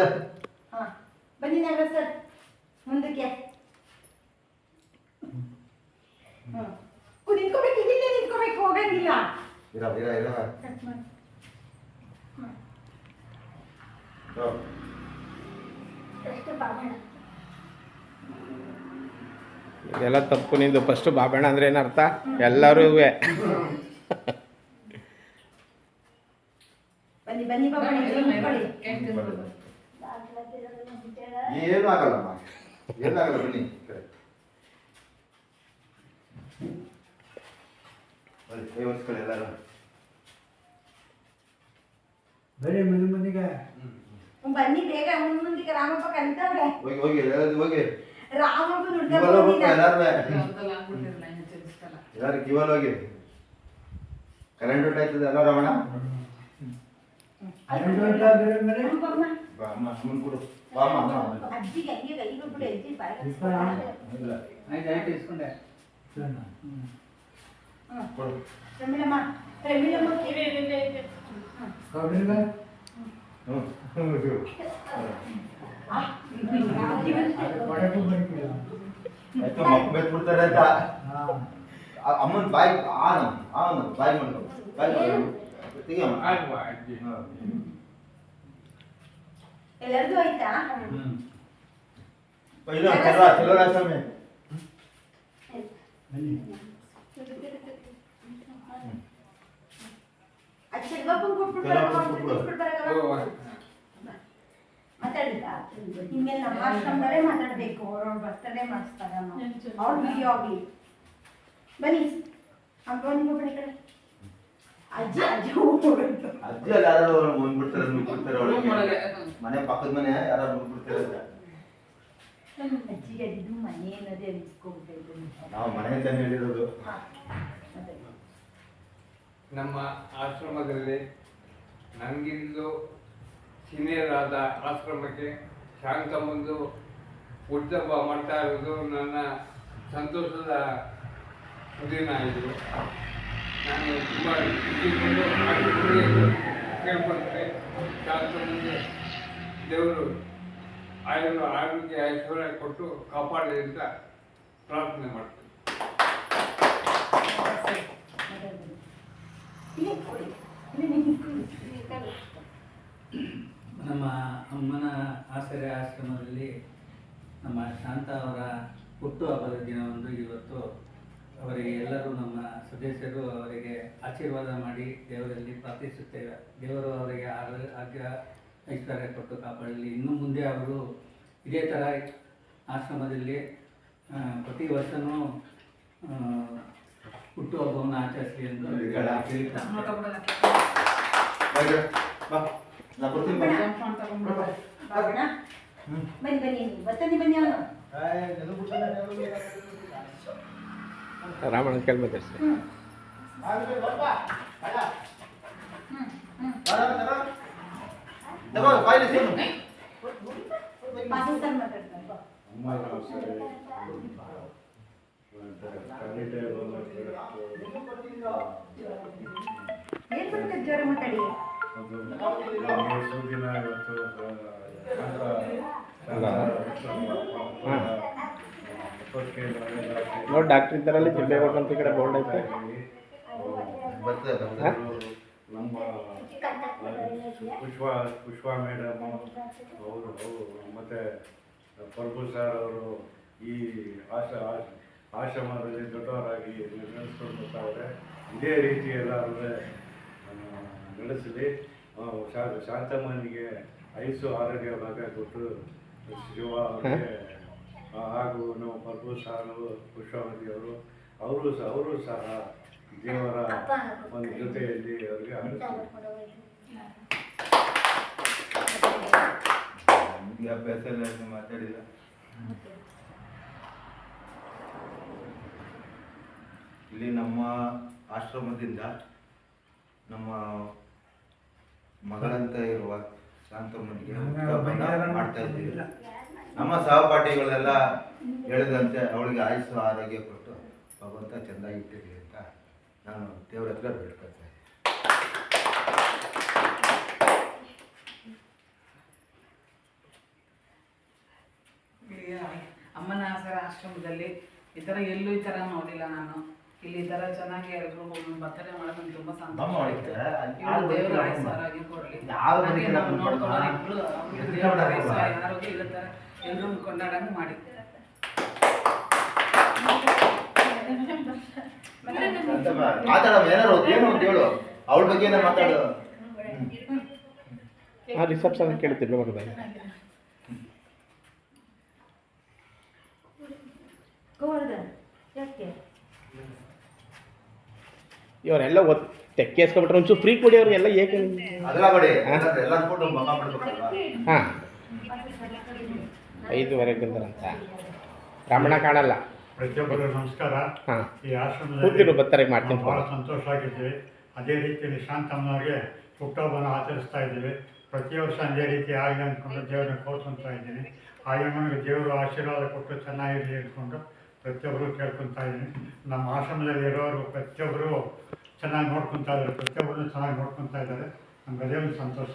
Sir. ಹಾಂ ಬನ್ನಿ Nagaraj sir ಮುಂದಕ್ಕೆ. ಹ್ಞೂ ನಿಂತ್ಕೋಬೇಕು, ಇದಿಲ್ಲೇ ನಿಂತ್ಕೋಬೇಕು, ಹೋಗಂಗಿಲ್ಲ. ಇರೋ ಎಲ್ಲ ತಪ್ಪು ನಿಂದು. ಫಸ್ಟ್ ಬಾಬಣ್ಣ ಅಂದ್ರೆ ಏನರ್ಥ? ಎಲ್ಲರೂ ಬನ್ನಿ ಬನ್ನಿ ಬಾಬಣ್ಣ, ಏನು ಆಗಲ್ಲಮ್ಮ, ಏನಾಗಲ್ಲ ಬನ್ನಿ. ಕೈ ಒರೆಸ್ಕೊಳ್ಳಿ ಎಲ್ಲರೂ. ಬರೀ ಮುಂದಿಗೆ ಬನ್ನಿ ಬೇಗ ಮುಂದಿಗೆ. ರಾಮಪ್ಪ ಕಲಿತವ್ರೆ. ಹೋಗಿ ಹೋಗಿ ಹೋಗಿ. ರಾಮಪ್ಪ ಎಲ್ಲಾರು ಕಿವಲ್ ಹೋಗಿ. ಕರೆಂಟ್ ಔಟ್ ಆಯ್ತದೆ ಅಲ್ಲ ರಮಣ? ಅಮ್ಮನ್ ಕೊಡು. ಅಜ್ಜಿಗೆ ಅಲ್ಲಿಗೆ ಕೈಗೆ ಬಿಡು, ಅಜ್ಜಿ ಬಾಯಿ ಆಯ್ತು ಇಸ್ಕೊಂಡೆ. ಕೊಡು. ಪ್ರಮೀಳಮ್ಮ ಪ್ರಮೀಳಮ್ಮ ಆಯ್ತು ಮಕ್ಕ ಬೆತ್ಬಿಡ್ತಾರೆ ಅಂತ ಅಮ್ಮನ ಬಾಯಿ ಬಾಯಿ ಮಾಡ್ಕೊ. ಬಾಯಿ ಎಲ್ಲರದು ಆಯ್ತಾ? ಇಲ್ಲ ಚಲೋ ರಾಸಮೆ. ಮಾತಾಡಿದ ಇನ್ಮೇಲೆ ನಮ್ಮ ಆಶ್ರಮದಲ್ಲೇ ಮಾತಾಡ್ಬೇಕು. ಅವ್ರವ್ರ ಬರ್ತಡೇ ಮಾಡಿಸ್ತಾರ, ಅವ್ರ ವಿಡಿಯೋ ಆಗ್ಲಿ. ಬನ್ನಿ ಬನ್ನಿ ಬನ್ನಿ ಕಡೆ. ಅಜ್ಜಿ ಅಜ್ಜಿ ಹೋಗ್ಬಿಡ್ತು. ಅಜ್ಜಿ ಅಲ್ಲಿ ಯಾರು ಬಂದ್ಬಿಡ್ತಾರೆ, ನುಗ್ಬಿಡ್ತಾರೆ ಒಳಗೆ. ಮನೆ ಪಕ್ಕದ ಮನೆ ಯಾರು ನುಗ್ಬಿಡ್ತಾರೆ. ಅಜ್ಜಿಗೆ ಅದಿದ್ದು ಮನೆ ಅನ್ನೋದೇ ಅನಿಸ್ಕೊಬಿಟ್ಟಿದ್ದು. ನಾವು ಮನೆ ಅಂತ ಹೇಳಿರೋದು. ನಮ್ಮ ಆಶ್ರಮದಲ್ಲಿ ನನಗಿಂದು ಸೀನಿಯರ್ ಆದ ಆಶ್ರಮಕ್ಕೆ ಶಾಂತಮ್ಮಂದು ಹುಟ್ಟುಹಬ್ಬ ಮಾಡ್ತಾ ಇರೋದು ನನ್ನ ಸಂತೋಷದ ದಿನ ಇದು. ನಾನು ತುಂಬ ಖುಷಿಕೊಂಡು ಕೇಳ್ಕೊಳ್ತೇನೆ. ಶಾಂತಮ್ಮಂಗೆ ದೇವರು ಆರೋಗ್ಯ ಐಶ್ವರ್ಯ ಕೊಟ್ಟು ಕಾಪಾಡಲಿ ಅಂತ ಪ್ರಾರ್ಥನೆ ಮಾಡ್ತೀನಿ. ನಮ್ಮ ಅಮ್ಮನ ಆಸರೆ ಆಶ್ರಮದಲ್ಲಿ ನಮ್ಮ ಶಾಂತ ಅವರ ಹುಟ್ಟುಹಬ್ಬದ ದಿನವೊಂದು ಇವತ್ತು. ಅವರಿಗೆ ಎಲ್ಲರೂ ನಮ್ಮ ಸದಸ್ಯರು ಅವರಿಗೆ ಆಶೀರ್ವಾದ ಮಾಡಿ ದೇವರಲ್ಲಿ ಪ್ರಾರ್ಥಿಸುತ್ತೇವೆ. ದೇವರು ಅವರಿಗೆ ಆರೋಗ್ಯ ಐಶ್ವರ್ಯ ಕೊಟ್ಟು ಕಾಪಾಡಲಿ. ಇನ್ನು ಮುಂದೆ ಅವರು ಇದೇ ಥರ ಆಶ್ರಮದಲ್ಲಿ ಪ್ರತಿ ವರ್ಷವೂ ಹುಟ್ಟುಹಬ್ಬವನ್ನು ಆಚರಿಸಲಿ ಎಂದು ಬನ್ನಿ ಬನ್ನಿ ಬರ್ತನಿ ಬನ್ನಿ. ಅವನು ರಾಮಣ್ಣ ಕೇಳ್ಬೇಕು. ಏನ್ ಬರ್ತದೆ ಜ್ವರ ಮಾತಾಡಿ. ನೋಡಿ ಡಾಕ್ಟರ್ ಇದ್ದಾರಲ್ಲಿ ತಿನ್ಬೇಕಂತ ಈ ಕಡೆ ಬೋರ್ಡ್ ಐತೆ. ನಮ್ಮ ಪುಷ್ಪಾ ಮೇಡಮ್ ಅವರು ಮತ್ತು ಪ್ರಭು ಸರ್ ಅವರು ಈ ಆಶ್ರಮದಲ್ಲಿ ದೊಡ್ಡವರಾಗಿ ನಡೆಸ್ಕೊಂಡು ಬರ್ತಾವ್ರೆ. ಇದೇ ರೀತಿ ಎಲ್ಲರೂ ನಡೆಸಲಿ. ಶಾಂತಮ್ಮನಿಗೆ ಆಯುಸ್ಸು ಆರೋಗ್ಯ ಭಾಗ ಕೊಟ್ಟು ಶಿವ ಅವರಿಗೆ ಹಾಗೂ ನಮ್ಮ ಪ್ರಭು ಸಾರು ಪುಷ್ಪಾವತಿ ಅವರು ಸಹ ದೇವರ ಒಂದು ಜೊತೆಯಲ್ಲಿ ಅವರಿಗೆ ಅಭ್ಯಾಸ ಎಲ್ಲ ಮಾತಾಡಿಲ್ಲ. ಇಲ್ಲಿ ನಮ್ಮ ಆಶ್ರಮದಿಂದ ನಮ್ಮ ಮಗಳಂತ ಇರುವ ಶಾಂತಮ್ಮನಿಗೆ ಮಾಡ್ತಾ ಇದ್ದೀವಿ. ನಮ್ಮ ಸಹಪಾಠಿಗಳೆಲ್ಲ ಹೇಳಿದಂತೆ ಅವಳಿಗೆ ಆಯುಸ್ಸು ಆರೋಗ್ಯ ಕೊಟ್ಟು ಭಗವಂತ ಚೆಂದಾಗಿ ಇಟ್ಟಿರಲಿ ಅಂತ ನಾನು ದೇವ್ರ ಹತ್ರ ಬೇಡ್ಕೊಳ್ತೇನೆ. ಆಶ್ರಮದಲ್ಲಿ ಈ ಥರ ಎಲ್ಲೂ ಈ ಥರ ನೋಡಿಲ್ಲ ನಾನು. ಇಲ್ಲಿ ಈ ಥರ ಚೆನ್ನಾಗಿ ಎಲ್ರು ಬರ್ತಡೇ ಮಾಡೋದು ನಂಗೆ ತುಂಬ ನಮ್ಮ ಸಂತೋಷ ಒಳಗೆ ಆಯ್ತು. ಯಾರು ಇವ್ರು ದೇವ್ರ ಬದುಕಿಲ್ಲ ಆಯುಸ್ಸಾರಾಗಿ ಕೊಡ್ಲಿ. ಯಾರು ಹಾಗೆ ಬದುಕಿಲ್ಲ ನಾವು ನೋಡ್ಕೊಳ್ಳೋ ಇಬ್ರು ದೇವ್ರ ಆಯುಸ್ಸು, ಬದುಕಿಲ್ಲ. ಆರೋಗ್ಯ ಇರೋ ಥರ ಎಲ್ರೂ ಕೊಂಡಾಡಂಗೆ ಮಾಡಿ. ಮಾತಾಡಮ್ಮ, ಏನಾರು ಏನು ಅಂತ ಹೇಳು, ಅವಳ ಬಗ್ಗೆನೇ ಮಾತಾಡು. ಆ ರಿಸೆಪ್ಷನ್ ಕೇಳಿ ತಿಪ್ಪೆ ಕೊಡ್ತಾರೆ. ಯಾಕೆ ಇವರೆಲ್ಲ ತೆಕ್ಕೇಸ್ಕೊಬಿಟ್ರೆ ಒಂಚೂರು ಫ್ರೀ ಕೊಡಿ ಅವ್ರಿಗೆಲ್ಲ ಏಕೆ. ಅದೆಲ್ಲ ಬಿಡಿ, ಎಲ್ಲ ಅನ್ಕೊಂಡು ಮಗ ಬಿಡ್ಬೇಕಲ್ವಾ. ಹಾಂ 5:30 ಬಂದರಂತ ರಮಣ ಕಾಣಲ್ಲ. ಪ್ರತಿಯೊಬ್ಬರು ನಮಸ್ಕಾರ. ಹಾಂ ಈ ಆಶ್ರಮದಲ್ಲಿ ಕೂತಿರು ಬರ್ತಾರೆ ಮಾಡ್ತೀನಿ ಭಾಳ ಸಂತೋಷ ಆಗಿದ್ದೀವಿ. ಅದೇ ರೀತಿ ನಿಶಾಂತಮ್ಮನವ್ರಿಗೆ ಹುಟ್ಟುಹಬ್ಬನ ಆಚರಿಸ್ತಾ ಇದ್ದೀವಿ. ಪ್ರತಿ ವರ್ಷ ಅದೇ ರೀತಿ ಆಗಲಿ ಅಂದ್ಕೊಂಡು ದೇವ್ರನ್ನ ಕೋರ್ಕೊತಾ ಇದ್ದೀನಿ. ಹಾಗೆ ನನಗೆ ದೇವರು ಆಶೀರ್ವಾದ ಕೊಟ್ಟು ಚೆನ್ನಾಗಿರಲಿ ಅಂದ್ಕೊಂಡು ಪ್ರತಿಯೊಬ್ಬರು ಕೇಳ್ಕೊತಾ ಇದ್ದೀನಿ. ನಮ್ಮ ಆಶ್ರಮದಲ್ಲಿ ಇರೋರು ಪ್ರತಿಯೊಬ್ಬರು ಚೆನ್ನಾಗಿ ನೋಡ್ಕೊತಾ ಇದ್ದಾರೆ, ಪ್ರತಿಯೊಬ್ಬರು ಚೆನ್ನಾಗಿ ನೋಡ್ಕೊತಾ ಇದ್ದಾರೆ. ನಮ್ಗೆ ಅದೇ ಒಂದು ಸಂತೋಷ.